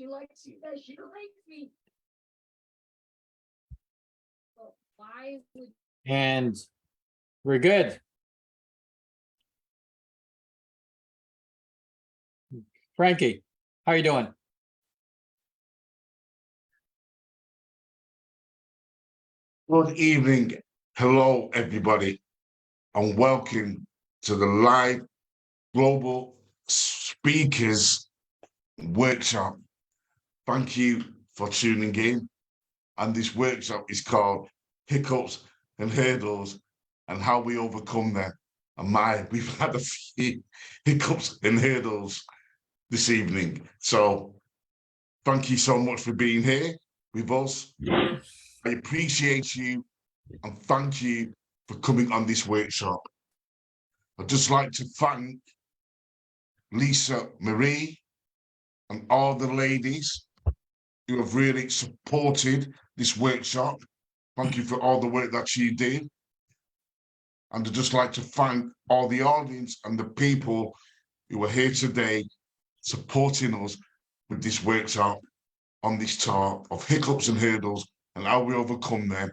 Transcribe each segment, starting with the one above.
she likes you. That she likes me. Well, why would? And we're good. Frankie, how are you doing? Good evening. Hello, everybody, and welcome to the live global speakers workshop. Thank you for tuning in. And this workshop is called Hiccups and Hurdles and How We Overcome Them. And we've had a few hiccups and hurdles this evening. So thank you so much for being here with us. I appreciate you and thank you for coming on this workshop. I'd just like to thank Lisa Marie and all the ladies who have really supported this workshop. Thank you for all the work that you did. And I'd just like to thank all the audience and the people who are here today supporting us with this workshop on this talk of hiccups and hurdles and how we overcome them.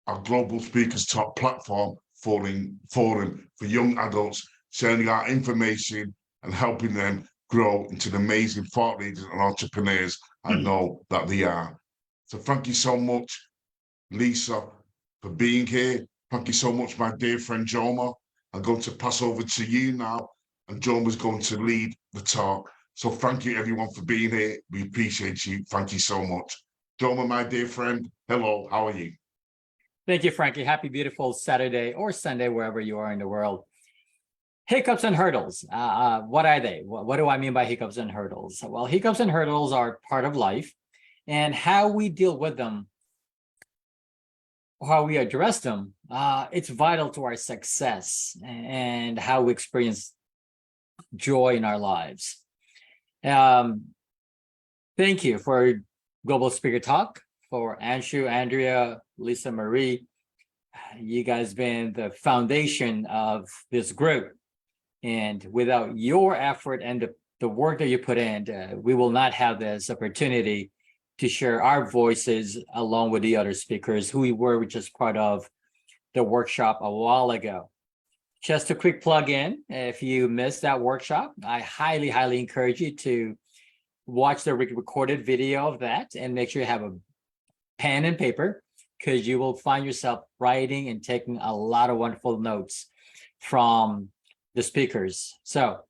Our Global Speakers Talk platform forum for young adults, sharing our information and helping them grow into the amazing thought leaders and entrepreneurs I know that they are. So thank you so much, Lisa, for being here. Thank you so much, my dear friend Jomer. I'm going to pass over to you now, and Jomer's going to lead the talk. So thank you, everyone, for being here. We appreciate you. Thank you so much. Jomer, my dear friend, hello, how are you? Thank you, Frankie. Happy, beautiful Saturday or Sunday, wherever you are in the world. Hiccups and hurdles. What are they? What do I mean by hiccups and hurdles? Well, hiccups and hurdles are part of life, and how we deal with them, how we address them, it's vital to our success and how we experience joy in our lives. Thank you for Global Speaker Talk, for Anshu, Andrea, Lisa Marie. You guys been the foundation of this group. And without your effort and the work that you put in, we will not have this opportunity to share our voices along with the other speakers who we were just part of the workshop a while ago. Just a quick plug in, if you missed that workshop, I highly, highly encourage you to watch the recorded video of that and make sure you have a pen and paper, because you will find yourself writing and taking a lot of wonderful notes from the speakers. So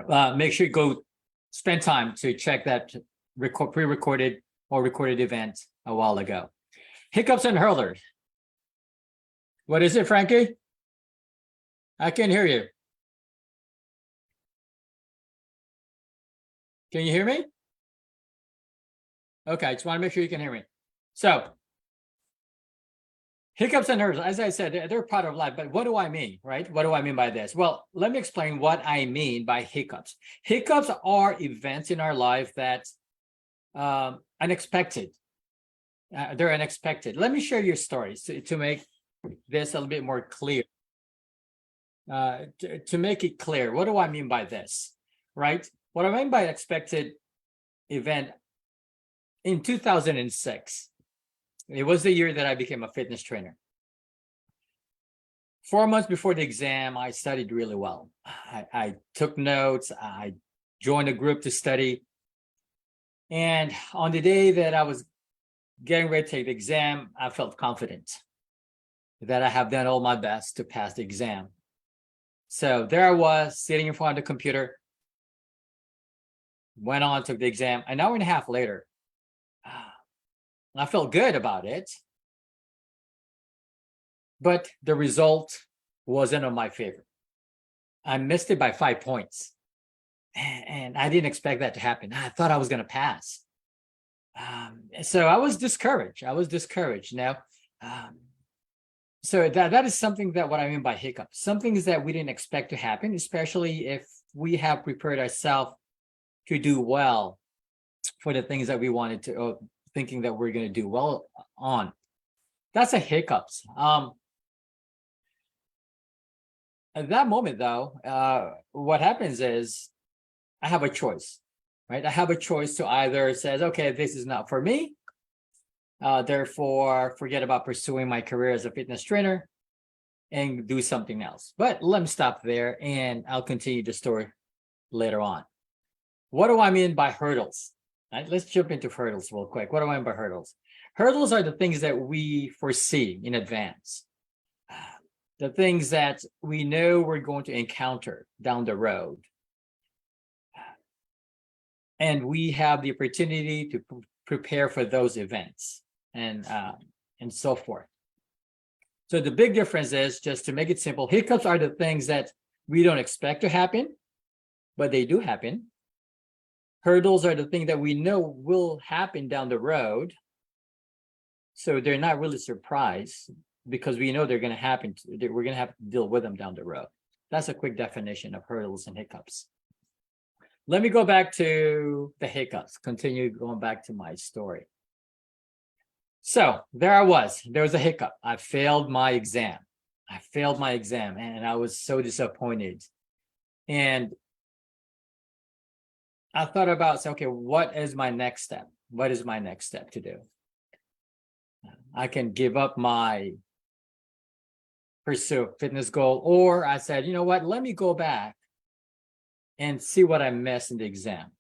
make sure you go spend time to check that pre-recorded or recorded event a while ago. Hiccups and hurdles. What is it, Frankie? I can't hear you. Can you hear me? Okay, I just want to make sure you can hear me. So, hiccups and hurdles, as I said, they're part of life, but what do I mean, right? What do I mean by this? Well, let me explain what I mean by hiccups. Hiccups are events in our life that unexpected. They're unexpected. Let me share your stories to make this a little bit more clear. To make it clear, what do I mean by this, right? What I mean by expected event, in 2006, it was the year that I became a fitness trainer. 4 months before the exam, I studied really well. I took notes, I joined a group to study. And on the day that I was getting ready to take the exam, I felt confident that I have done all my best to pass the exam. So there I was sitting in front of the computer, went on, took the exam. An hour and a half later, I felt good about it, but the result wasn't in my favor. I missed it by 5 points, and I didn't expect that to happen. I thought I was going to pass. So I was discouraged. Now, so that is something that what I mean by hiccups. Some things that we didn't expect to happen, especially if we have prepared ourselves to do well for the things that we wanted to, thinking that we're going to do well on. That's a hiccups. At that moment, though, what happens is I have a choice. right? I have a choice to either says, okay, this is not for me. Therefore, forget about pursuing my career as a fitness trainer and do something else. But let me stop there and I'll continue the story later on. What do I mean by hurdles? Right, let's jump into hurdles real quick. What do I mean by hurdles? Hurdles are the things that we foresee in advance. The things that we know we're going to encounter down the road. And we have the opportunity to prepare for those events and so forth. So the big difference is, just to make it simple, hiccups are the things that we don't expect to happen, but they do happen. Hurdles are the thing that we know will happen down the road. So they're not really surprised because we know they're going to happen. We're going to have to deal with them down the road. That's a quick definition of hurdles and hiccups. Let me go back to the hiccups, continue going back to my story. So there was a hiccup. I failed my exam. And I was so disappointed. And I thought about, okay, what is my next step? What is my next step to do? I can give up my pursue fitness goal, or I said, you know what, let me go back and see what I missed in the exam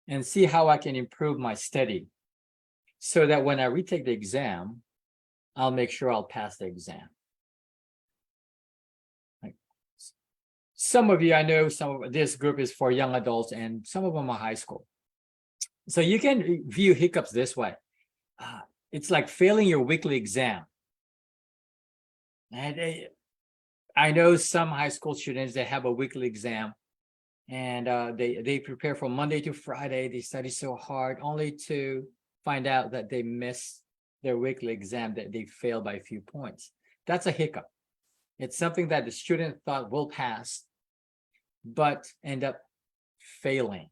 and see how I can improve my study so that when I retake the exam, I'll make sure I'll pass the exam. Some of you, I know some of this group is for young adults and some of them are high school. So you can view hiccups this way. It's like failing your weekly exam. And I know some high school students, they have a weekly exam and they prepare from Monday to Friday. They study so hard only to find out that they miss their weekly exam, that they fail by a few points. That's a hiccup. It's something that the student thought will pass, but end up failing.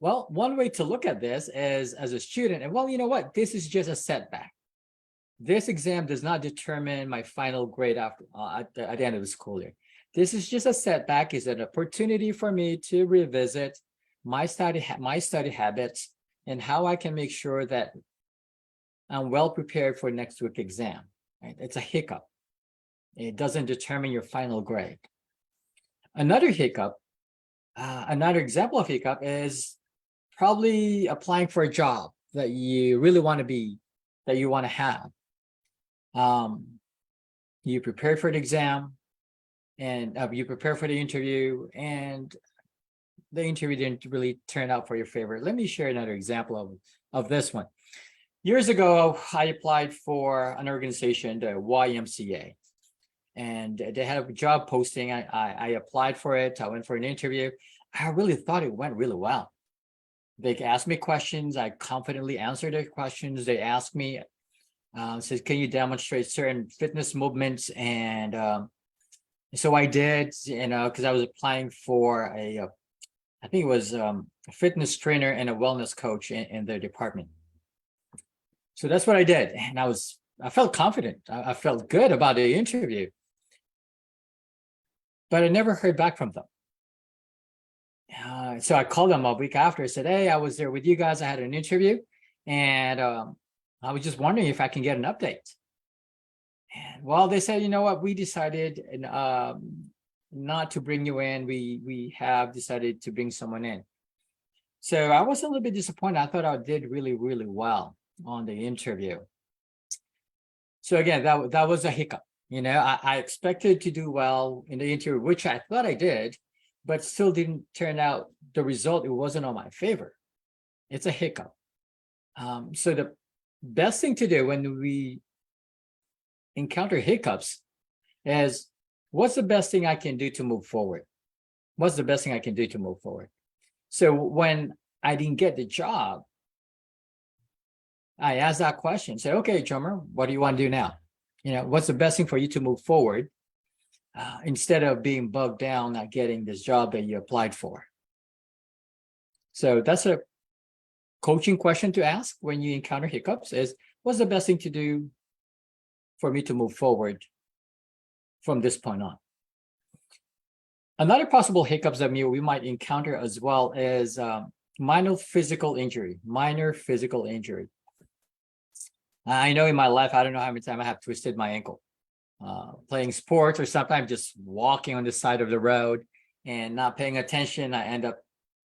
Well, one way to look at this is as a student, and well, you know what? This is just a setback. This exam does not determine my final grade after at the end of the school year. This is just a setback. It's an opportunity for me to revisit my study habits and how I can make sure that I'm well prepared for next week's exam. Right? It's a hiccup. It doesn't determine your final grade. Another hiccup, another example of hiccup is probably applying for a job that you really want to be, that you want to have. You prepare for the exam and you prepare for the interview, and the interview didn't really turn out for your favorite. Let me share another example of this one. Years ago, I applied for an organization, the YMCA, and they had a job posting. I applied for it. I went for an interview. I really thought it went really well. They asked me questions. I confidently answered their questions. They asked me, says, can you demonstrate certain fitness movements? And so I did, because I was applying for I think it was a fitness trainer and a wellness coach in their department. So that's what I did. And I felt confident. I felt good about the interview. But I never heard back from them. So I called them a week after. I said, hey, I was there with you guys. I had an interview. And I was just wondering if I can get an update. And well, they said, you know what, we decided not to bring you in. We have decided to bring someone in. So I was a little bit disappointed. I thought I did really, really well on the interview. So again, that was a hiccup. I expected to do well in the interview, which I thought I did, but still didn't turn out the result. It wasn't on my favor. It's a hiccup. So the best thing to do when we encounter hiccups is, what's the best thing I can do to move forward? What's the best thing I can do to move forward? So when I didn't get the job, I asked that question. Say, okay, Jomer, what do you want to do now? What's the best thing for you to move forward instead of being bogged down not getting this job that you applied for? So that's a coaching question to ask when you encounter hiccups is, what's the best thing to do for me to move forward from this point on? Another possible hiccups that we might encounter as well is minor physical injury. Minor physical injury. I know in my life, I don't know how many times I have twisted my ankle. Playing sports or sometimes just walking on the side of the road and not paying attention. I end up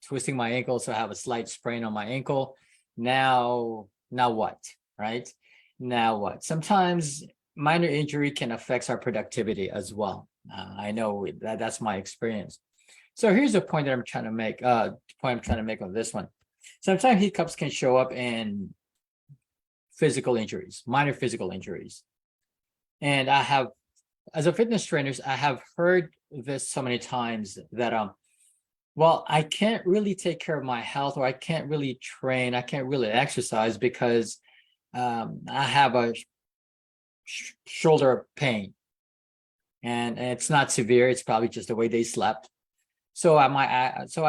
twisting my ankle, so I have a slight sprain on my ankle. Now what, right? Now what? Sometimes minor injury can affect our productivity as well. I know that's my experience. So here's the point that I'm trying to make. Point I'm trying to make on this one. Sometimes hiccups can show up in physical injuries, minor physical injuries. And I have, as a fitness trainer, I have heard this so many times that well, I can't really take care of my health, or I can't really train, I can't really exercise because I have a shoulder pain, and it's not severe. It's probably just the way they slept. So I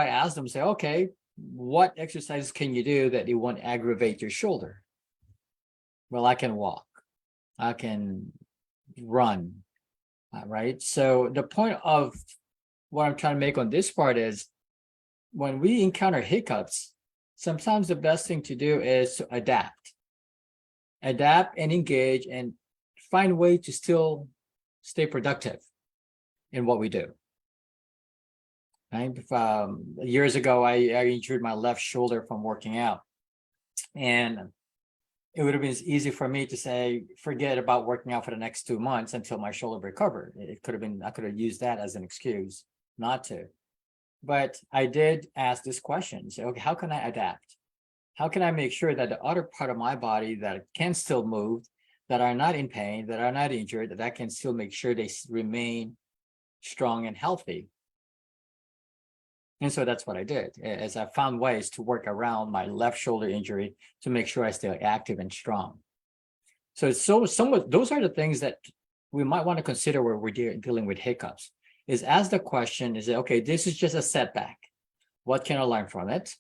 asked them, say, okay, what exercises can you do that it won't aggravate your shoulder? Well, I can walk, I can run, right? So the point of what I'm trying to make on this part is, when we encounter hiccups, sometimes the best thing to do is to adapt and engage and find a way to still stay productive in what we do. Right? Years ago, I injured my left shoulder from working out, and it would have been easy for me to say, forget about working out for the next 2 months until my shoulder recovered. It could have been, I could have used that as an excuse not to. But I did ask this question, say, okay, how can I adapt? How can I make sure that the other part of my body that can still move, that are not in pain, that are not injured, that I can still make sure they remain strong and healthy? And so that's what I did, as I found ways to work around my left shoulder injury to make sure I stay active and strong. So those are the things that we might want to consider where we're dealing with hiccups. Is ask the question, is it okay, this is just a setback. What can I learn from it?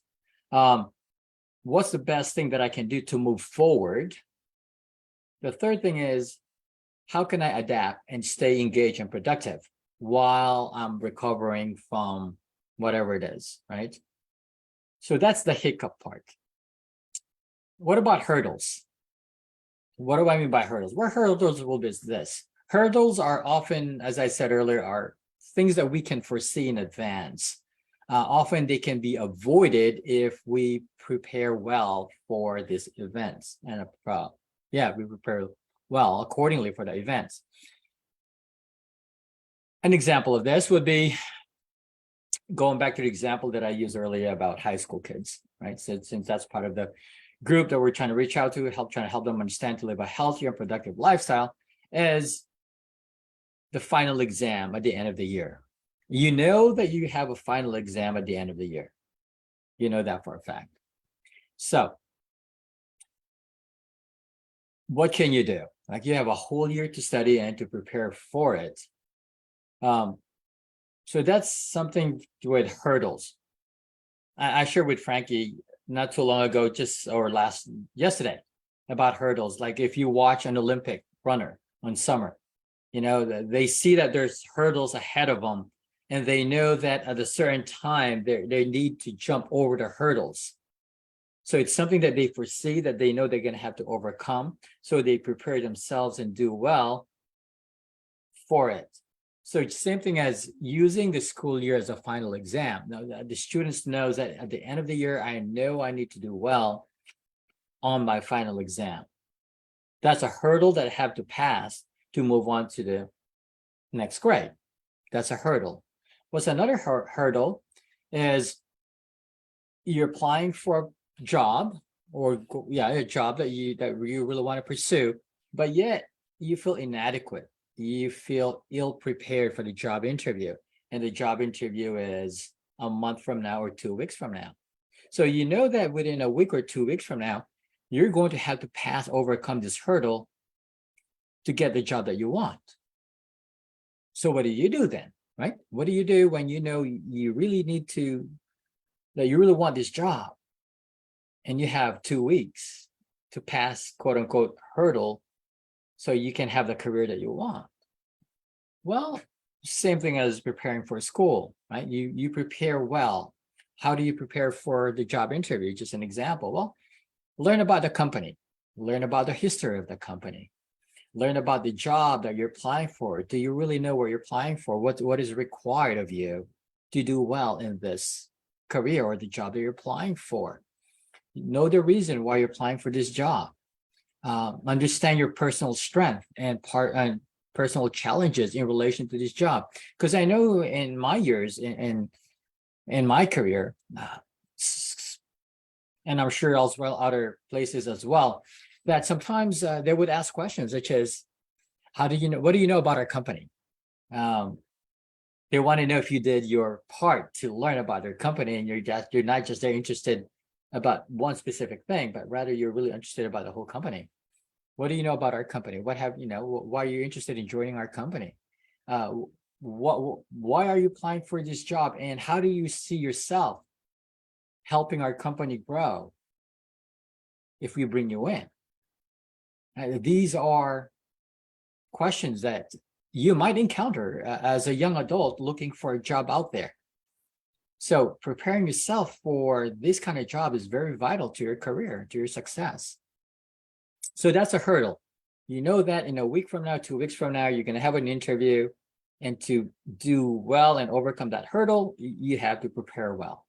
What's the best thing that I can do to move forward? The third thing is, how can I adapt and stay engaged and productive while I'm recovering from whatever it is, right? So that's the hiccup part. What about hurdles? What do I mean by hurdles? What hurdles will be this? Hurdles are often, as I said earlier, are things that we can foresee in advance. Often they can be avoided if we prepare well for these events, and we prepare well accordingly for the events. An example of this would be going back to the example that I used earlier about high school kids, right? So since that's part of the group that we're trying to reach out to, trying to help them understand to live a healthier and productive lifestyle, is the final exam at the end of the year. You know that you have a final exam at the end of the year. You know that for a fact. So what can you do? Like, you have a whole year to study and to prepare for it. So that's something with hurdles. I shared with Frankie not too long ago, yesterday, about hurdles. Like, if you watch an Olympic runner on summer, you know, they see that there's hurdles ahead of them, and they know that at a certain time they need to jump over the hurdles. So it's something that they foresee, that they know they're going to have to overcome. So they prepare themselves and do well for it. So it's the same thing as using the school year as a final exam. Now, the students knows that at the end of the year, I know I need to do well on my final exam. That's a hurdle that I have to pass to move on to the next grade. That's a hurdle. What's another hurdle is you're applying for a job, or a job that you really want to pursue, but yet you feel inadequate. You feel ill-prepared for the job interview, and the job interview is a month from now or 2 weeks from now. So you know that within a week or 2 weeks from now, you're going to have to overcome this hurdle to get the job that you want. So what do you do then, right? What do you do when you know you really that you really want this job, and you have 2 weeks to pass, quote unquote, hurdle, so you can have the career that you want? Well, same thing as preparing for school, right? You prepare well. How do you prepare for the job interview? Just an example. Well, learn about the company, learn about the history of the company, learn about the job that you're applying for. Do you really know what you're applying for? What is required of you to do well in this career or the job that you're applying for? Know the reason why you're applying for this job. Understand your personal strength and personal challenges in relation to this job. Because I know in my years in my career, and I'm sure as well other places as well, that sometimes they would ask questions such as, "How do you know? What do you know about our company?" They want to know if you did your part to learn about their company, and you're not just there interested about one specific thing, but rather you're really interested about the whole company. What do you know about our company? Why are you interested in joining our company? Why are you applying for this job? And how do you see yourself helping our company grow if we bring you in? These are questions that you might encounter as a young adult looking for a job out there. So preparing yourself for this kind of job is very vital to your career, to your success. So that's a hurdle. You know that in a week from now, 2 weeks from now, you're going to have an interview, and to do well and overcome that hurdle, you have to prepare well.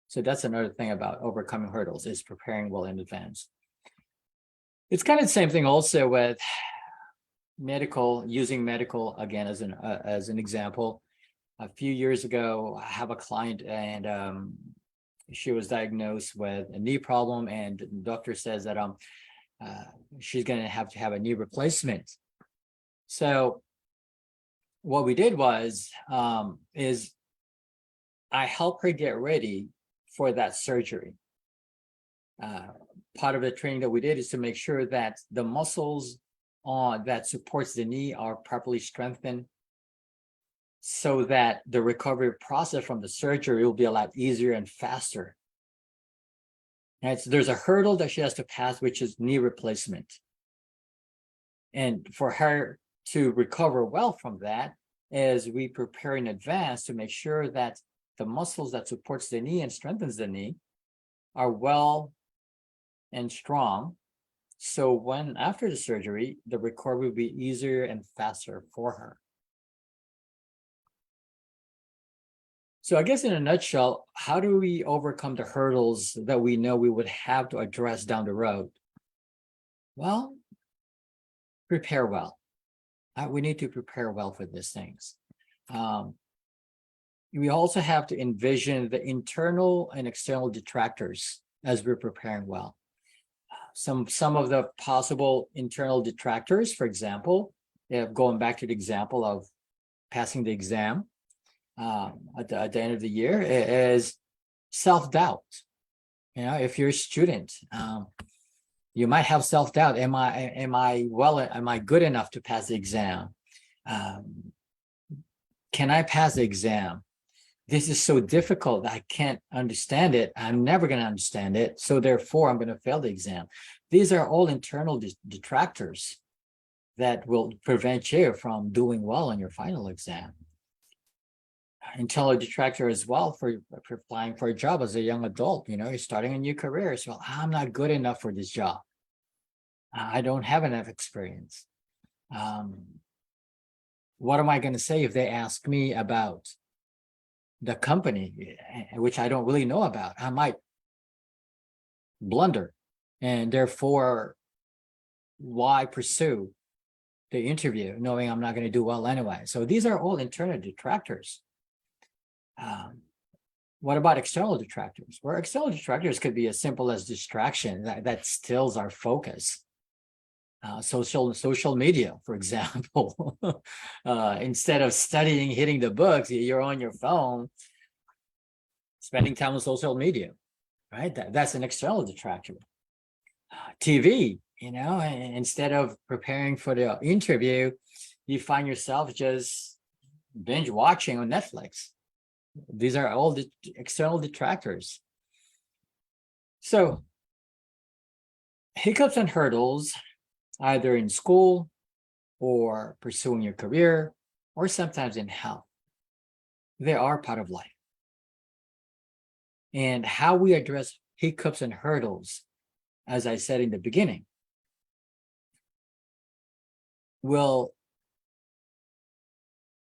So that's another thing about overcoming hurdles, is preparing well in advance. It's kind of the same thing also with medical, using medical again as an example. A few years ago, I have a client, and she was diagnosed with a knee problem, and the doctor says that she's going to have a knee replacement. So what we did was is I helped her get ready for that surgery. Part of the training that we did is to make sure that the muscles that supports the knee are properly strengthened, so that the recovery process from the surgery will be a lot easier and faster. And there's a hurdle that she has to pass, which is knee replacement. And for her to recover well from that, as we prepare in advance to make sure that the muscles that supports the knee and strengthens the knee are well and strong. So when after the surgery, the recovery will be easier and faster for her. So I guess in a nutshell, how do we overcome the hurdles that we know we would have to address down the road? Well, prepare well. We need to prepare well for these things. We also have to envision the internal and external detractors as we're preparing well. Some of the possible internal detractors, for example, going back to the example of passing the exam at the end of the year, is self-doubt. If you're a student, you might have self-doubt. Am I good enough to pass the exam? Can I pass the exam? This is so difficult. I can't understand it. I'm never going to understand it. So therefore, I'm going to fail the exam. These are all internal detractors that will prevent you from doing well on your final exam. Internal detractor as well for applying for a job as a young adult. You're starting a new career. So I'm not good enough for this job. I don't have enough experience. What am I going to say if they ask me about the company, which I don't really know about? I might blunder, and therefore, why pursue the interview knowing I'm not going to do well anyway? So these are all internal detractors. What about external detractors? Well, external detractors could be as simple as distraction that stills our focus. Social media, for example. Instead of studying, hitting the books, you're on your phone, spending time on social media, right? That's an external detractor. TV, instead of preparing for the interview, you find yourself just binge watching on Netflix. These are all the external detractors. So, hiccups and hurdles, either in school or pursuing your career or sometimes in health. They are part of life. And how we address hiccups and hurdles, as I said in the beginning, will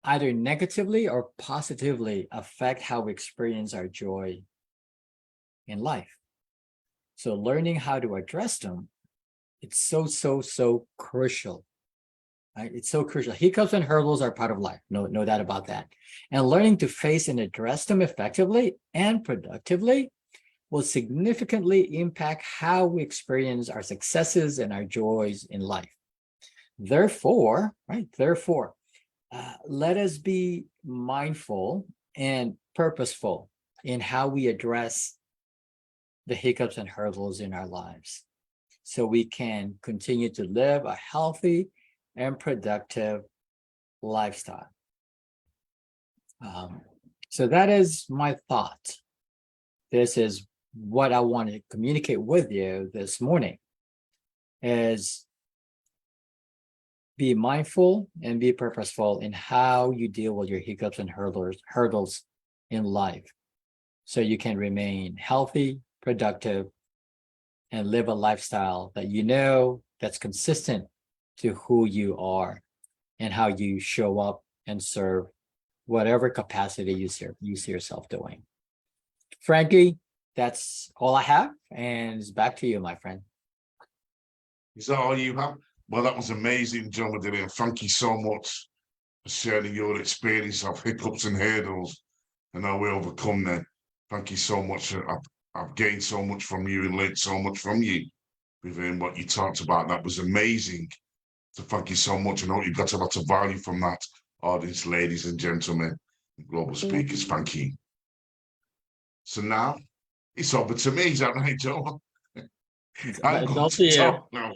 either negatively or positively affect how we experience our joy in life. So learning how to address them, it's so crucial. Right? It's so crucial. Hiccups and hurdles are part of life. No doubt about that. And learning to face and address them effectively and productively will significantly impact how we experience our successes and our joys in life. Therefore, let us be mindful and purposeful in how we address the hiccups and hurdles in our lives so we can continue to live a healthy and productive lifestyle. So that is my thought. This is what I want to communicate with you this morning, is be mindful and be purposeful in how you deal with your hiccups and hurdles in life so you can remain healthy, productive, and live a lifestyle that you know that's consistent to who you are and how you show up and serve whatever capacity you see yourself doing. Frankie, that's all I have, and it's back to you, my friend. Is that all you have? Well, that was amazing, Jomer, Deleon. Thank you so much for sharing your experience of hiccups and hurdles and how we overcome them. Thank you so much. I've gained so much from you and learned so much from you within what you talked about. That was amazing. So thank you so much. And I hope you got a lot of value from that, audience, ladies and gentlemen, global speakers. Thank you. So now it's over to me. Is that right, Joe? I'm going to talk now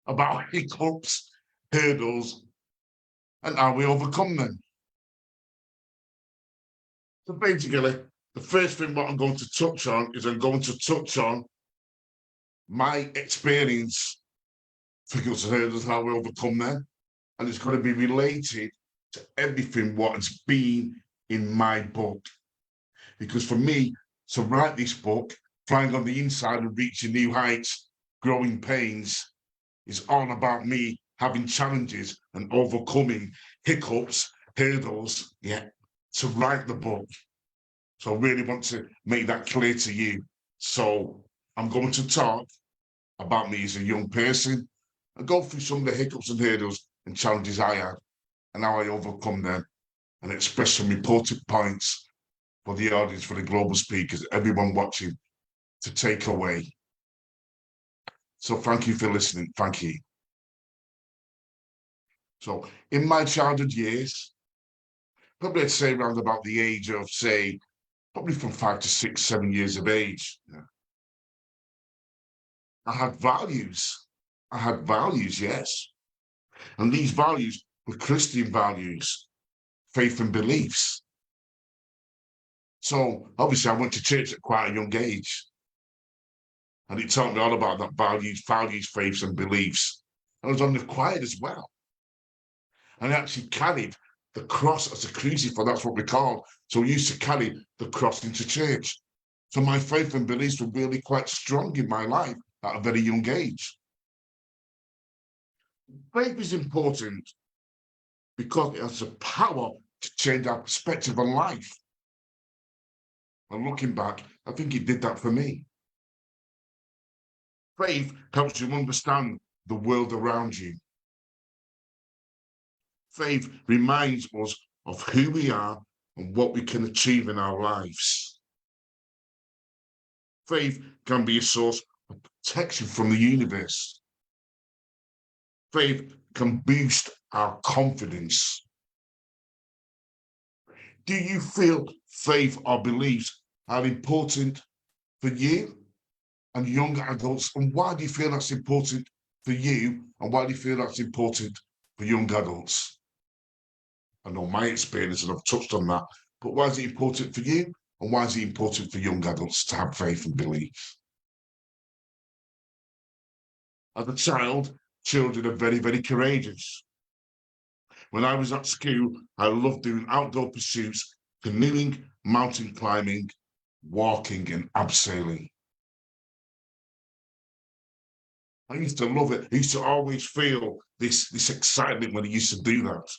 about hiccups, hurdles, and how we overcome them. So basically, the first thing what I'm going to touch on is I'm going to touch on my experience, hiccups and hurdles, how we overcome them, and it's going to be related to everything what has been in my book. Because for me to write this book, Flying on the Inside and Reaching New Heights, Growing Pains, is all about me having challenges and overcoming hiccups, hurdles, to write the book. So I really want to make that clear to you. So I'm going to talk about me as a young person and go through some of the hiccups and hurdles and challenges I had and how I overcome them, and express some important points for the audience, for the global speakers, everyone watching, to take away. So thank you for listening. Thank you. So in my childhood years, probably I'd say around about the age of, say, probably from 5 to 6, 7 years of age, I had values. I had values, yes. And these values were Christian values, faith and beliefs. So obviously I went to church at quite a young age. And it taught me all about that values, faiths and beliefs. I was on the choir as well. And I actually carried the cross as a crucifix, that's what we call. So we used to carry the cross into church. So my faith and beliefs were really quite strong in my life at a very young age. Faith is important because it has the power to change our perspective on life. And looking back, I think it did that for me. Faith helps you understand the world around you. Faith reminds us of who we are and what we can achieve in our lives. Faith can be a source of protection from the universe. Faith can boost our confidence. Do you feel faith or beliefs are important for you and young adults? And why do you feel that's important for you? And why do you feel that's important for young adults? I know my experience, and I've touched on that, but why is it important for you? And why is it important for young adults to have faith and belief? As a child, children are very, very courageous. When I was at school, I loved doing outdoor pursuits, canoeing, mountain climbing, walking, and abseiling. I used to love it. I used to always feel this excitement when I used to do that.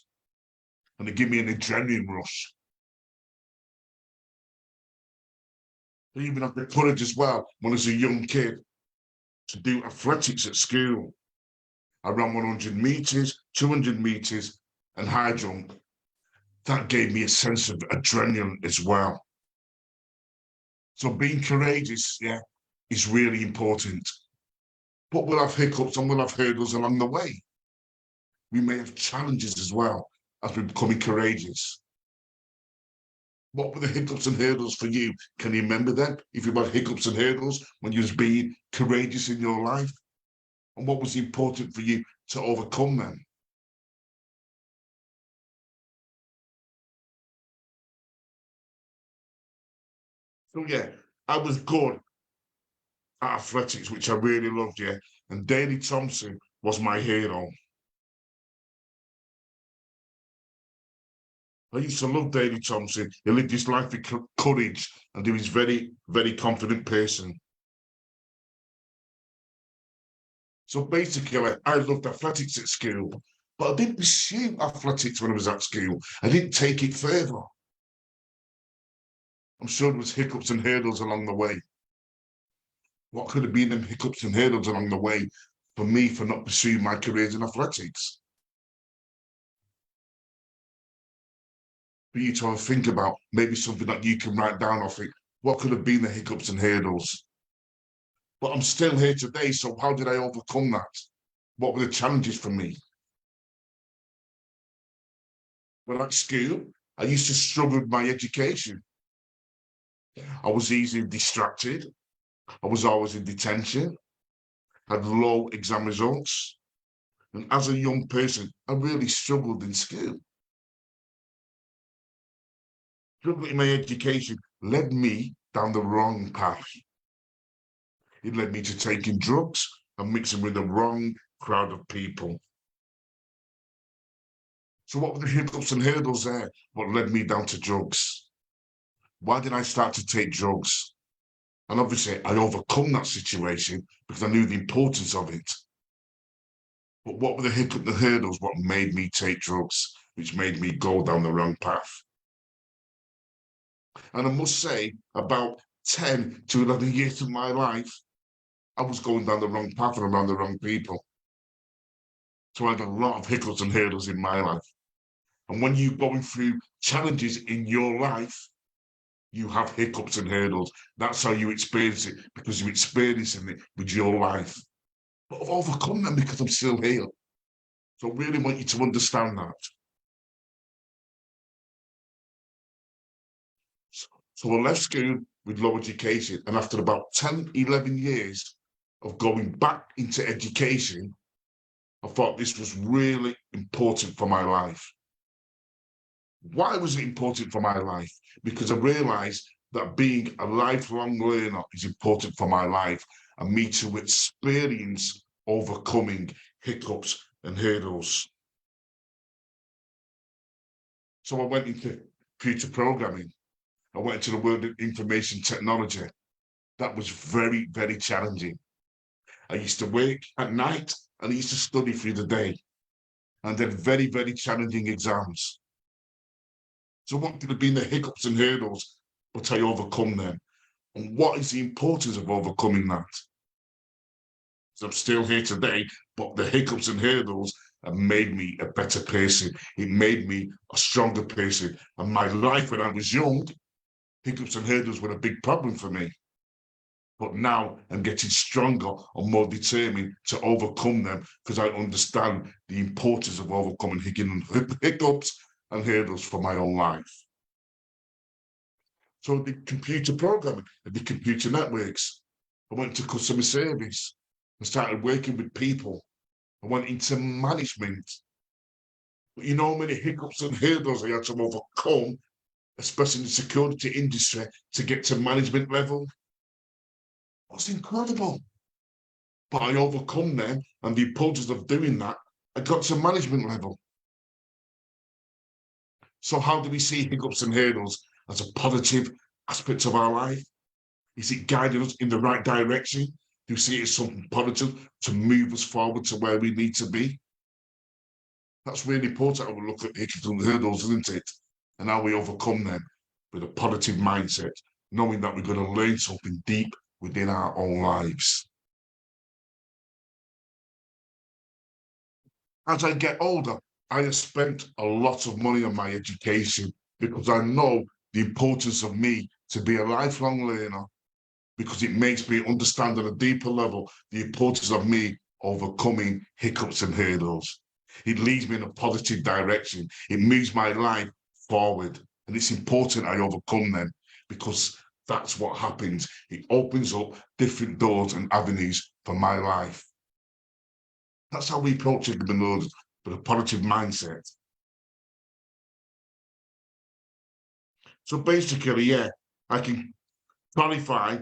And it gave me an adrenaline rush. I even had the courage as well when I was a young kid to do athletics at school. I ran 100 meters, 200 meters, and high jump. That gave me a sense of adrenaline as well. So being courageous, yeah, is really important. But we'll have hiccups and we'll have hurdles along the way. We may have challenges as well as we're becoming courageous. What were the hiccups and hurdles for you? Can you remember them? If you had hiccups and hurdles when you was being courageous in your life? And what was important for you to overcome them? So yeah, I was good at athletics, which I really loved, yeah. And Daley Thompson was my hero. I used to love Daley Thompson. He lived his life with courage and he was very, very confident person. So basically, I loved athletics at school, but I didn't pursue athletics when I was at school. I didn't take it further. I'm sure there was hiccups and hurdles along the way. What could have been them hiccups and hurdles along the way for me for not pursuing my careers in athletics? For you to think about maybe something that you can write down off it. What could have been the hiccups and hurdles? But I'm still here today, so how did I overcome that? What were the challenges for me? Well, at school, I used to struggle with my education. I was easily distracted. I was always in detention. Had low exam results. And as a young person, I really struggled in school. Struggling in my education led me down the wrong path. It led me to taking drugs and mixing with the wrong crowd of people. So what were the hiccups and hurdles there? What led me down to drugs? Why did I start to take drugs? And obviously, I overcome that situation because I knew the importance of it. But what were the hiccups and hurdles? What made me take drugs, which made me go down the wrong path? And I must say, about 10 to 11 years of my life, I was going down the wrong path and around the wrong people. So I had a lot of hiccups and hurdles in my life. And when you're going through challenges in your life, you have hiccups and hurdles. That's how you experience it, because you're experiencing it with your life. But I've overcome them because I'm still here. So I really want you to understand that. So I left school with low education, and after about 10, 11 years of going back into education, I thought this was really important for my life. Why was it important for my life? Because I realized that being a lifelong learner is important for my life and me to experience overcoming hiccups and hurdles. So I went into computer programming. I went into the world of information technology. That was very, very challenging. I used to work at night and I used to study through the day and then very, very challenging exams. So what could have been the hiccups and hurdles, but I overcome them? And what is the importance of overcoming that? So I'm still here today, but the hiccups and hurdles have made me a better person. It made me a stronger person. And my life when I was young, hiccups and hurdles were a big problem for me. But now I'm getting stronger and more determined to overcome them because I understand the importance of overcoming hiccups and hurdles for my own life. So the computer programming and the computer networks. I went to customer service and started working with people. I went into management. But you know how many hiccups and hurdles I had to overcome, especially in the security industry, to get to management level? It was incredible. But I overcome them, and the importance of doing that, I got to management level. So how do we see hiccups and hurdles as a positive aspect of our life? Is it guiding us in the right direction? Do you see it as something positive to move us forward to where we need to be? That's really important how we look at hiccups and hurdles, isn't it? And how we overcome them with a positive mindset, knowing that we're going to learn something deep within our own lives. As I get older, I have spent a lot of money on my education because I know the importance of me to be a lifelong learner, because it makes me understand on a deeper level the importance of me overcoming hiccups and hurdles. It leads me in a positive direction. It moves my life forward. And it's important I overcome them, because that's what happens. It opens up different doors and avenues for my life. That's how we approach it with a positive mindset. So basically, yeah, I can clarify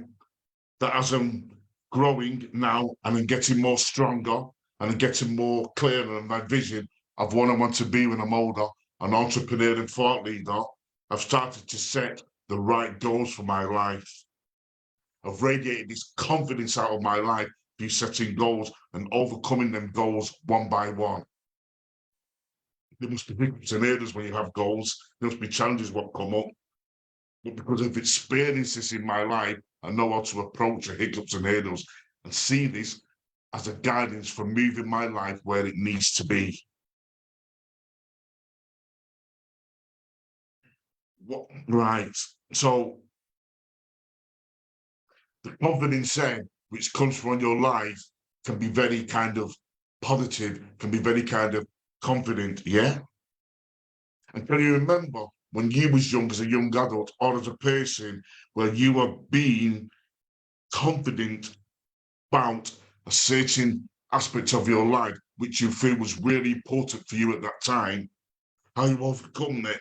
that as I'm growing now and I'm getting more stronger and I'm getting more clear in my vision of what I want to be when I'm older, an entrepreneur and thought leader, I've started to set the right goals for my life. I've radiated this confidence out of my life through setting goals and overcoming them goals one by one. There must be hiccups and hurdles when you have goals. There must be challenges what come up. But because of experiences in my life, I know how to approach the hiccups and hurdles and see this as a guidance for moving my life where it needs to be. Right. So the confidence then, which comes from your life, can be very kind of positive, can be very kind of confident, yeah? And can you remember when you was young as a young adult or as a person where you were being confident about a certain aspect of your life which you feel was really important for you at that time, how you overcome it,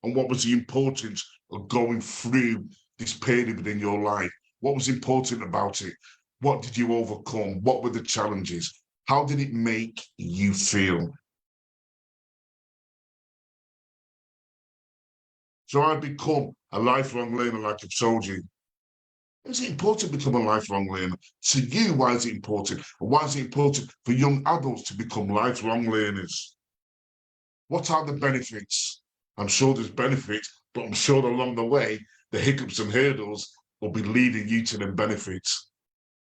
and what was the importance of going through this period within your life? What was important about it? What did you overcome? What were the challenges? How did it make you feel? So I've become a lifelong learner, like I've told you. Is it important to become a lifelong learner? To you, why is it important? And why is it important for young adults to become lifelong learners? What are the benefits? I'm sure there's benefits, but I'm sure along the way, the hiccups and hurdles will be leading you to the benefits.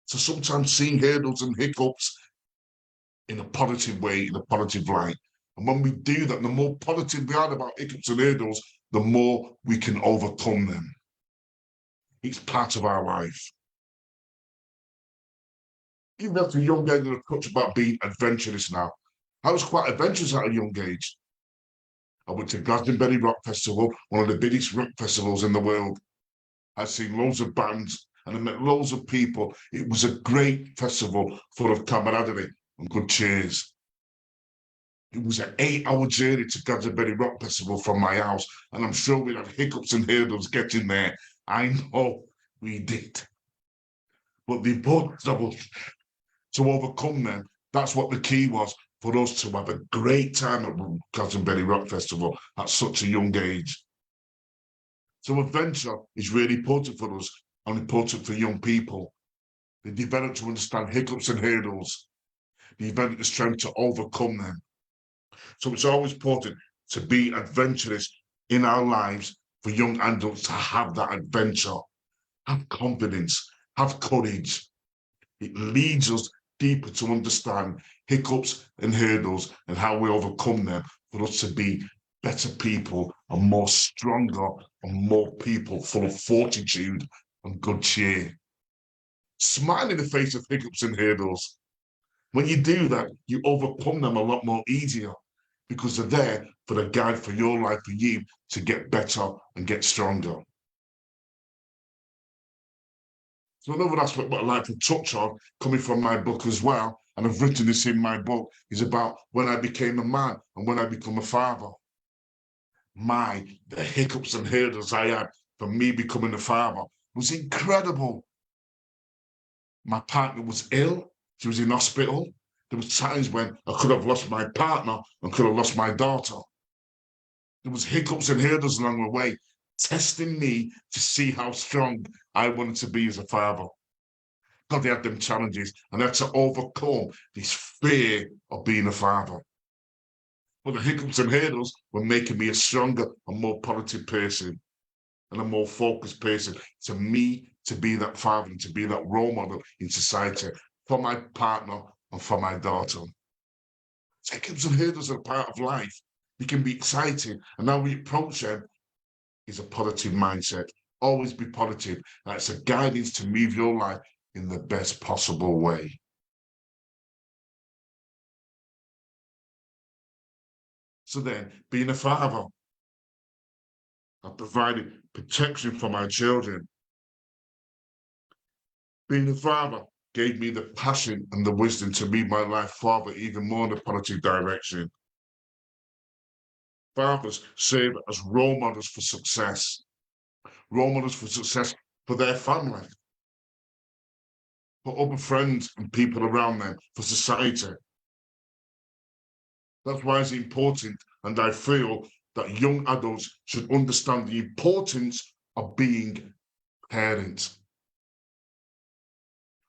So sometimes seeing hurdles and hiccups in a positive way, in a positive light. And when we do that, the more positive we are about hiccups and hurdles, the more we can overcome them. It's part of our life. Even at a young age, there's a touch about being adventurous now. I was quite adventurous at a young age. I went to Glastonbury Rock Festival, one of the biggest rock festivals in the world. I've seen loads of bands and I met loads of people. It was a great festival full of camaraderie and good cheers. It was an 8-hour journey to Glastonbury Rock Festival from my house, and I'm sure we had hiccups and hurdles getting there. I know we did. But the importance of us to overcome them, that's what the key was, for us to have a great time at Glastonbury Rock Festival at such a young age. So adventure is really important for us and important for young people. They develop to understand hiccups and hurdles. They develop the strength to overcome them. So it's always important to be adventurous in our lives for young adults to have that adventure, have confidence, have courage. It leads us deeper to understand hiccups and hurdles and how we overcome them for us to be better people and more stronger and more people full of fortitude and good cheer. Smile in the face of hiccups and hurdles. When you do that, you overcome them a lot more easier because they're there for the guide for your life, for you to get better and get stronger. So another aspect what I'd like to touch on, coming from my book as well, and I've written this in my book, is about when I became a man and when I become a father. The hiccups and hurdles I had for me becoming a father was incredible. My partner was ill. She was in hospital. There was times when I could have lost my partner and could have lost my daughter. There was hiccups and hurdles along the way, testing me to see how strong I wanted to be as a father. God, they had them challenges, and I had to overcome this fear of being a father. But the hiccups and hurdles were making me a stronger and more positive person and a more focused person, to me to be that father and to be that role model in society for my partner and for my daughter. Hiccups and hurdles are a part of life. They can be exciting, and how we approach them is a positive mindset. Always be positive. That's a guidance to move your life in the best possible way. So then, being a father, I provided protection for my children. Being a father gave me the passion and the wisdom to move my life forward even more in a positive direction. Fathers serve as role models for success for their family, for other friends and people around them, for society. That's why it's important, and I feel that young adults should understand the importance of being parents.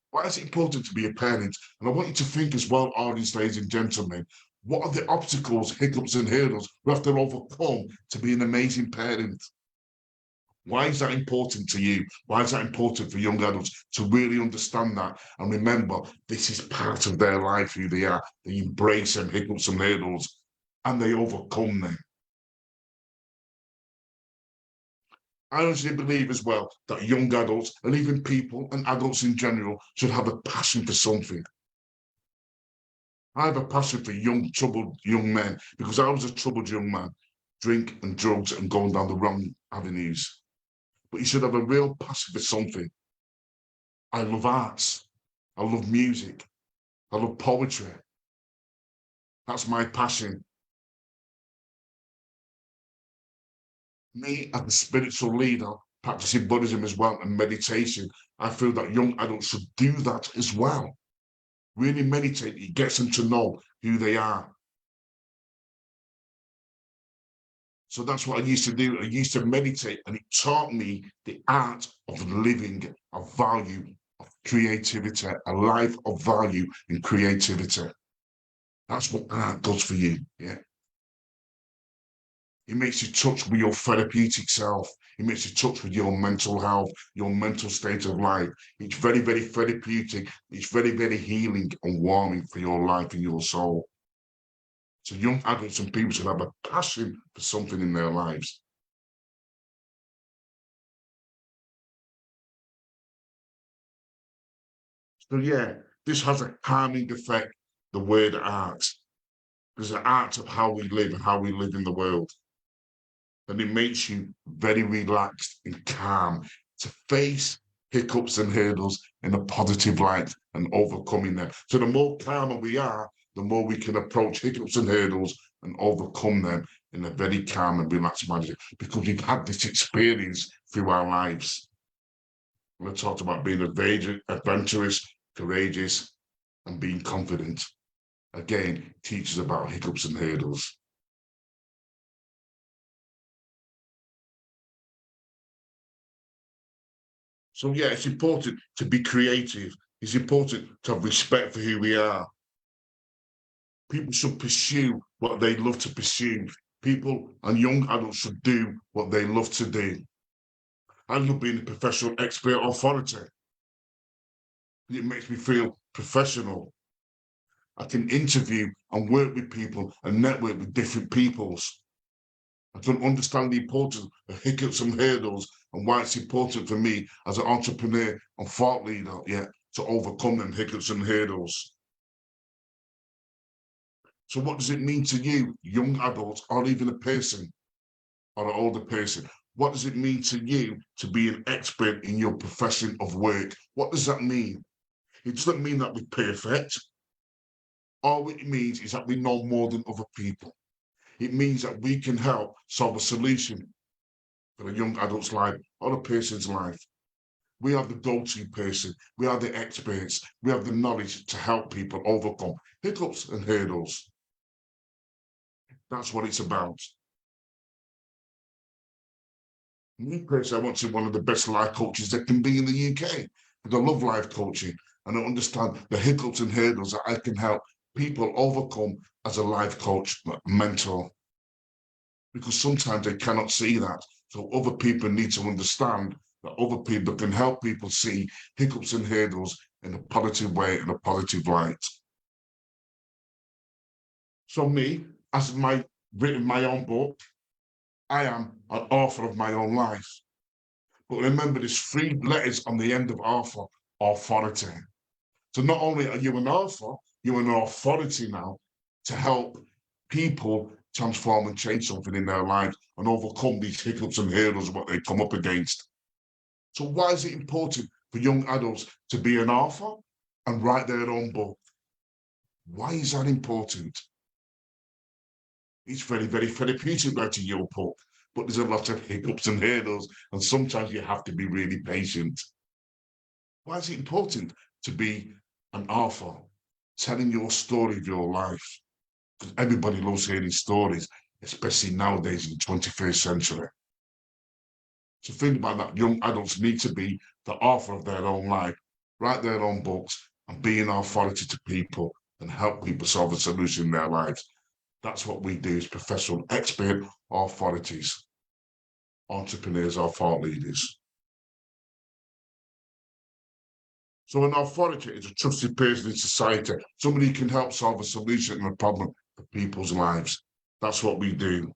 Why is it important to be a parent? And I want you to think as well, audience, ladies and gentlemen, what are the obstacles, hiccups and hurdles we have to overcome to be an amazing parent? Why is that important to you? Why is that important for young adults to really understand that? And remember, this is part of their life, who they are. They embrace them hiccups and hurdles, and they overcome them. I honestly believe as well that young adults, and even people and adults in general, should have a passion for something. I have a passion for troubled young men, because I was a troubled young man, drink and drugs and going down the wrong avenues. But you should have a real passion for something. I love arts. I love music. I love poetry. That's my passion. Me, as a spiritual leader, practicing Buddhism as well and meditation, I feel that young adults should do that as well. Really meditate. It gets them to know who they are. So that's what I used to do. I used to meditate, and it taught me the art of living, of value, of creativity, a life of value and creativity. That's what art does for you. Yeah. It makes you touch with your therapeutic self. It makes you touch with your mental health, your mental state of life. It's very, very therapeutic. It's very, very healing and warming for your life and your soul. So young adults and people should have a passion for something in their lives. So yeah, this has a calming effect, the word art. There's an art of how we live and how we live in the world. And it makes you very relaxed and calm to face hiccups and hurdles in a positive light and overcoming them. So the more calmer we are, the more we can approach hiccups and hurdles and overcome them in a very calm and relaxed manner, because we've had this experience through our lives. We talked about being adventurous, courageous, and being confident. Again, teaches about hiccups and hurdles. So yeah, it's important to be creative. It's important to have respect for who we are. People should pursue what they love to pursue. People and young adults should do what they love to do. I love being a professional expert authority. It makes me feel professional. I can interview and work with people and network with different peoples. I can understand the importance of hiccups and hurdles and why it's important for me as an entrepreneur and thought leader, yeah, to overcome them hiccups and hurdles. So what does it mean to you, young adults, or even a person or an older person? What does it mean to you to be an expert in your profession of work? What does that mean? It doesn't mean that we're perfect. All it means is that we know more than other people. It means that we can help solve a solution for a young adult's life or a person's life. We are the go-to person. We are the experts. We have the knowledge to help people overcome hiccups and hurdles. That's what it's about. Me personally, I want to be one of the best life coaches that can be in the UK. Because I love life coaching and I understand the hiccups and hurdles that I can help people overcome as a life coach, mentor. Because sometimes they cannot see that. So other people need to understand that other people can help people see hiccups and hurdles in a positive way, in a positive light. So me, as my written my own book, I am an author of my own life. But remember, there's 3 letters on the end of author, authority. So not only are you an author, you're an authority now to help people transform and change something in their lives and overcome these hiccups and hurdles, what they come up against. So why is it important for young adults to be an author and write their own book? Why is that important? It's very, very therapeutic writing your book, but there's a lot of hiccups and hurdles, and sometimes you have to be really patient. Why is it important to be an author, telling your story of your life? Because everybody loves hearing stories, especially nowadays in the 21st century. So think about that. Young adults need to be the author of their own life, write their own books, and be an authority to people and help people solve a solution in their lives. That's what we do as professional expert authorities, entrepreneurs or thought leaders. So an authority is a trusted person in society, somebody who can help solve a solution and a problem for people's lives. That's what we do.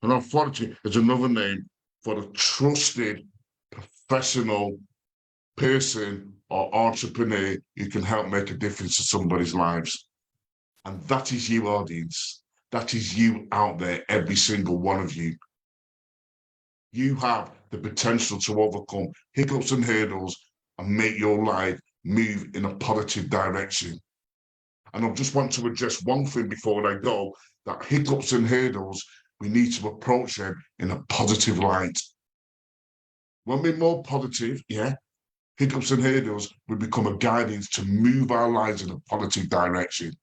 An authority is another name for a trusted professional person or entrepreneur who can help make a difference to somebody's lives. And that is you, audience. That is you out there, every single one of you. You have the potential to overcome hiccups and hurdles and make your life move in a positive direction. And I just want to address one thing before I go, that hiccups and hurdles, we need to approach them in a positive light. When we're more positive, hiccups and hurdles will become a guidance to move our lives in a positive direction.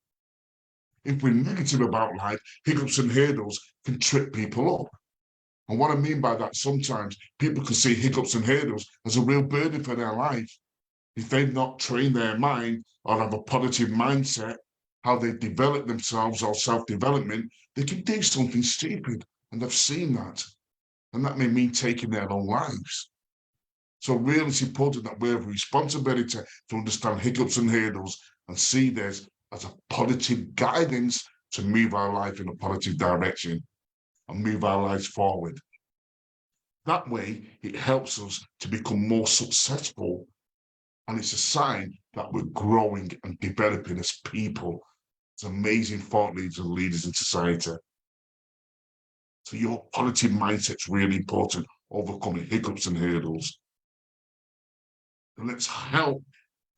If we're negative about life, hiccups and hurdles can trip people up. And what I mean by that, sometimes people can see hiccups and hurdles as a real burden for their life. If they've not trained their mind or have a positive mindset, how they develop themselves or self-development, they can do something stupid. And I've seen that. And that may mean taking their own lives. So really it's important that we have a responsibility to understand hiccups and hurdles and see this as a positive guidance to move our life in a positive direction and move our lives forward. That way, it helps us to become more successful, and it's a sign that we're growing and developing as people, as amazing thought leaders and leaders in society. So your positive mindset is really important, overcoming hiccups and hurdles. And let's help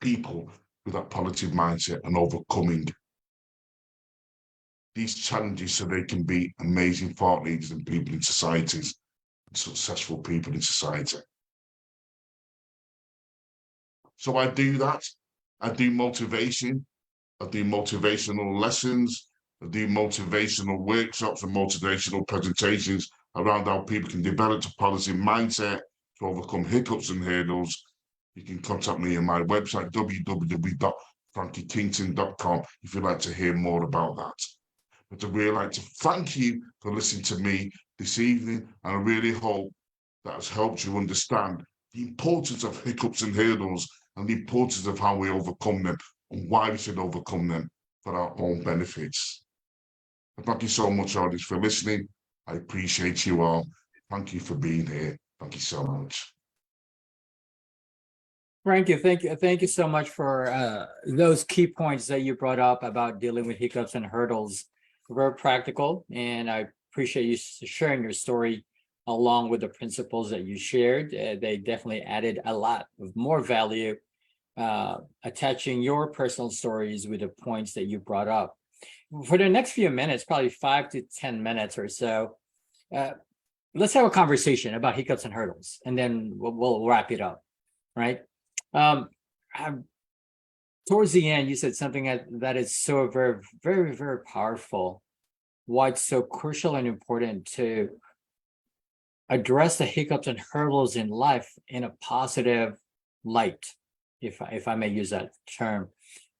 people with that positive mindset and overcoming these challenges so they can be amazing thought leaders and people in societies, and successful people in society. So I do that. I do motivation. I do motivational lessons. I do motivational workshops and motivational presentations around how people can develop a positive mindset to overcome hiccups and hurdles. You can contact me on my website, www.frankiekington.com, if you'd like to hear more about that. But I'd really like to thank you for listening to me this evening, and I really hope that has helped you understand the importance of hiccups and hurdles and the importance of how we overcome them and why we should overcome them for our own benefits. And thank you so much, audience, for listening. I appreciate you all. Thank you for being here. Thank you so much. Frankie, thank you so much for those key points that you brought up about dealing with hiccups and hurdles. Very practical, and I appreciate you sharing your story along with the principles that you shared. They definitely added a lot of more value, attaching your personal stories with the points that you brought up. For the next few minutes, probably 5 to 10 minutes or so, let's have a conversation about hiccups and hurdles, and then we'll wrap it up, right? Towards the end, you said something that is so very, very, very powerful. Why it's so crucial and important to address the hiccups and hurdles in life in a positive light, if I may use that term.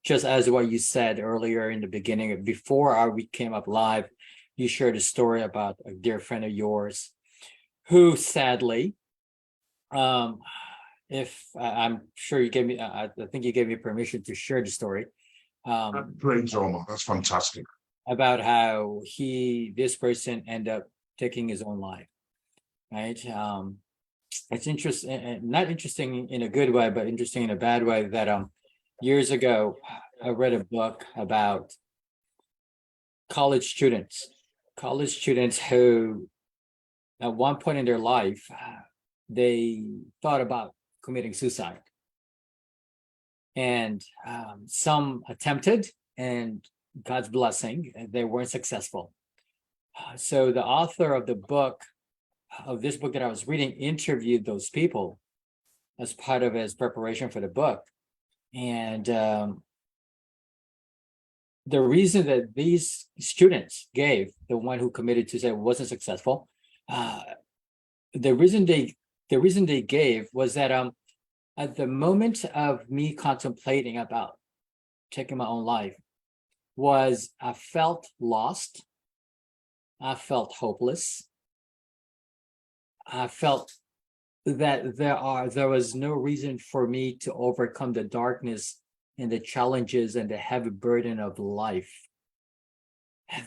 Just as what you said earlier in the beginning, before we came up live, you shared a story about a dear friend of yours who sadly, if I'm sure you gave me, I think you gave me permission to share the story. Great, Jomer. That's fantastic. About how this person ended up taking his own life, right? It's interesting, not interesting in a good way, but interesting in a bad way that years ago I read a book about college students who at one point in their life they thought about committing suicide, and some attempted, and God's blessing, they weren't successful. So the author of this book that I was reading interviewed those people as part of his preparation for the book. And the reason that these students gave, the one who committed suicide wasn't successful, the reason they gave was that at the moment of me contemplating about taking my own life, was I felt lost, I felt hopeless, I felt that there was no reason for me to overcome the darkness and the challenges and the heavy burden of life.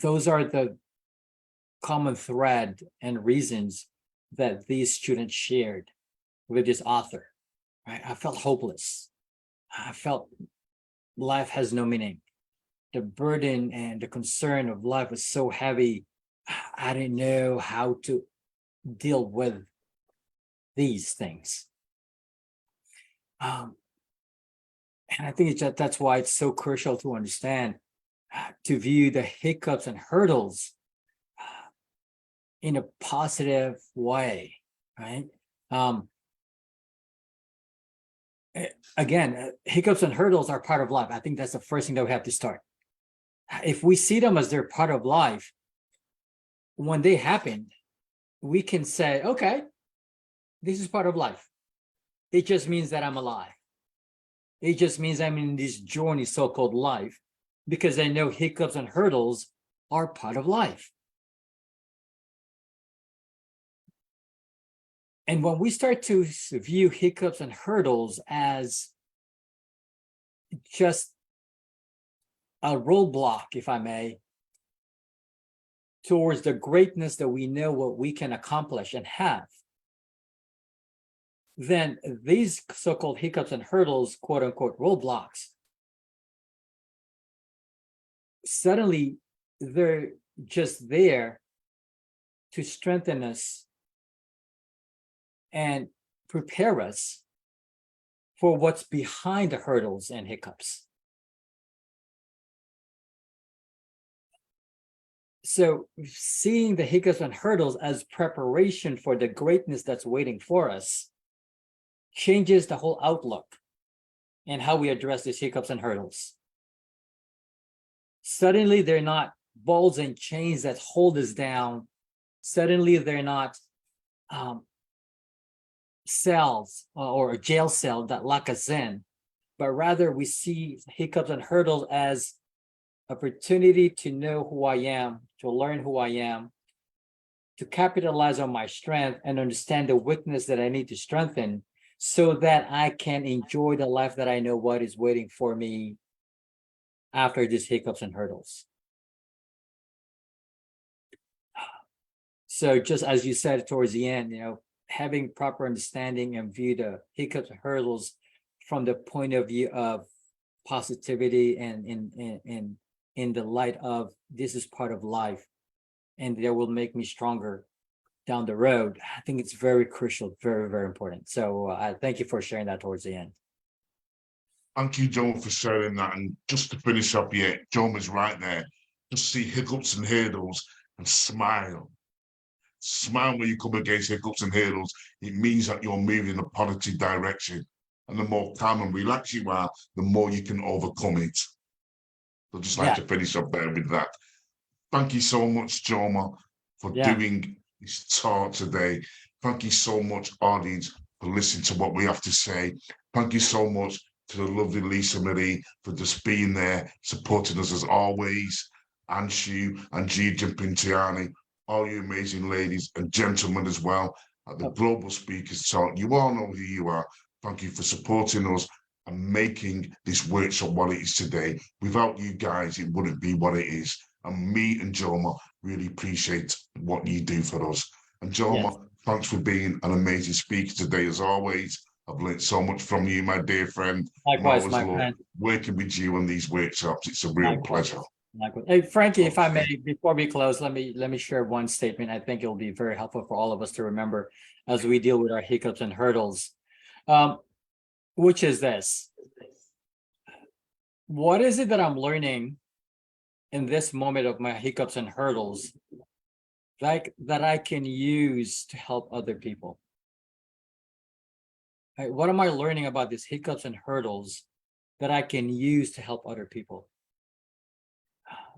Those are the common thread and reasons that these students shared with this author, right? I felt hopeless. I felt life has no meaning. The burden and the concern of life was so heavy. I didn't know how to deal with these things. And I think that's why it's so crucial to understand, to view the hiccups and hurdles in a positive way, right? Again, hiccups and hurdles are part of life. I think that's the first thing that we have to start. If we see them as they're part of life, when they happen, we can say, okay, this is part of life. It just means that I'm alive. It just means I'm in this journey, so-called life, because I know hiccups and hurdles are part of life. And when we start to view hiccups and hurdles as just a roadblock, if I may, towards the greatness that we know what we can accomplish and have, then these so-called hiccups and hurdles, quote unquote, roadblocks, suddenly they're just there to strengthen us and prepare us for what's behind the hurdles and hiccups. So seeing the hiccups and hurdles as preparation for the greatness that's waiting for us changes the whole outlook and how we address these hiccups and hurdles. Suddenly they're not balls and chains that hold us down. Suddenly they're not cells or a jail cell that lock us in, but rather we see hiccups and hurdles as opportunity to know who I am, to learn who I am, to capitalize on my strength and understand the weakness that I need to strengthen so that I can enjoy the life that I know what is waiting for me after these hiccups and hurdles. So just as you said towards the end, having proper understanding and view the hiccups and hurdles from the point of view of positivity and in the light of this is part of life and that will make me stronger down the road. I think it's very crucial, very, very important. So I thank you for sharing that towards the end. Thank you, Jomer, for sharing that. And just to finish up, yeah, Jomer's right there. Just see hiccups and hurdles and smile. Smile when you come against hiccups and hurdles. It means that you're moving in a positive direction. And the more calm and relaxed you are, the more you can overcome it. I'd just like to finish up there with that. Thank you so much, Jomer, for doing this talk today. Thank you so much, audience, for listening to what we have to say. Thank you so much to the lovely Lisa Marie for just being there, supporting us as always. Anshu and G. Pintiani, all you amazing ladies and gentlemen as well at the Global Speakers Talk. You all know who you are. Thank you for supporting us and making this workshop what it is today. Without you guys, it wouldn't be what it is. And me and Jomer really appreciate what you do for us. And Jomer, Yes. thanks for being an amazing speaker today, as always. I've learned so much from you, my dear friend. Likewise, And I my always love friend. working with you on these workshops. It's a real Likewise. pleasure. Likewise. Hey, Frankie, if I Okay. may, before we close, let me share one statement. I think it'll be very helpful for all of us to remember as we deal with our hiccups and hurdles, which is this. What is it that I'm learning in this moment of my hiccups and hurdles, like that I can use to help other people? Right? What am I learning about these hiccups and hurdles that I can use to help other people?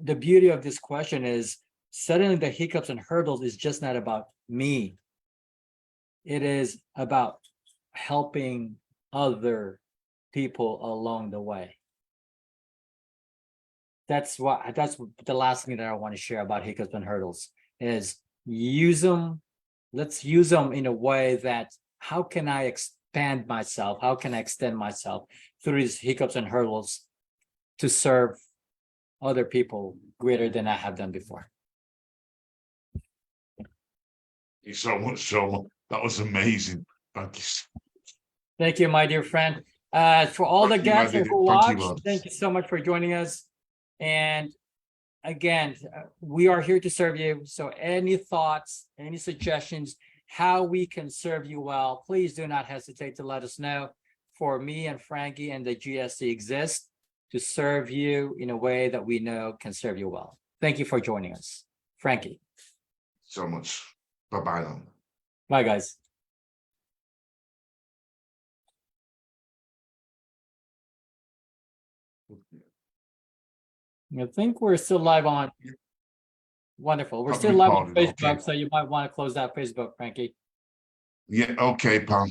The beauty of this question is suddenly the hiccups and hurdles is just not about me. It is about helping other people along the way. That's the last thing that I want to share about hiccups and hurdles is use them. Let's use them in a way that how can I expand myself? How can I extend myself through these hiccups and hurdles to serve other people greater than I have done before? Thank you so much, Jomer. That was amazing. Thank you. Thank you, my dear friend. For all the Thank you, my guests dear. who Thank you, watched, Lord. thank you so much for joining us. And again, we are here to serve you. So any thoughts, any suggestions, how we can serve you well, please do not hesitate to let us know. For me and Frankie and the GST exist to serve you in a way that we know can serve you well. Thank you for joining us. Frankie. So much. Bye-bye now. Bye, guys. I think we're still live on. Wonderful. We're Not still live on recorded, Facebook, okay. so you might want to close that Facebook, Frankie. Yeah, okay, pal.